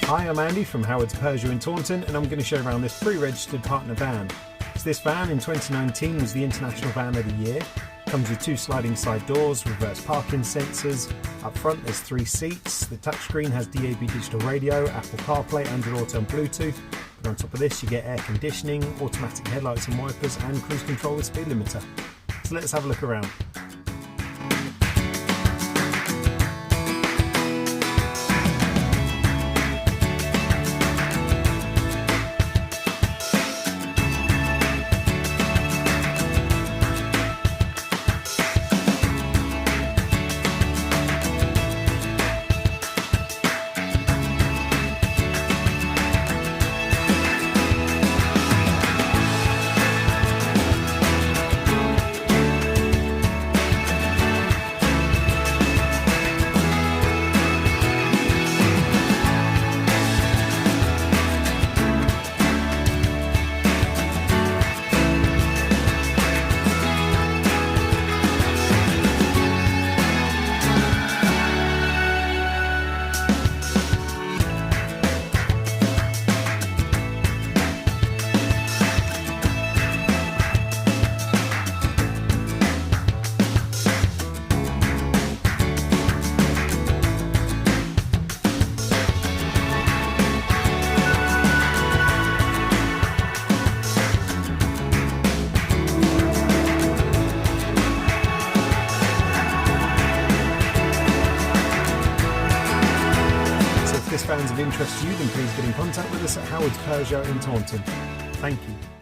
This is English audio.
Hi, I'm Andy from Howard's Peugeot in Taunton, and I'm going to show you around this pre-registered partner van. So this van in 2019 was the International Van of the Year. Comes with 2 sliding side doors, reverse parking sensors. Up front there's 3 seats. The touchscreen has DAB digital radio, Apple CarPlay, Android Auto and Bluetooth. But on top of this you get air conditioning, automatic headlights and wipers, and cruise control with speed limiter. So let's have a look around. If this van's of interest to you, then please get in contact with us at Howard's Peugeot in Taunton. Thank you.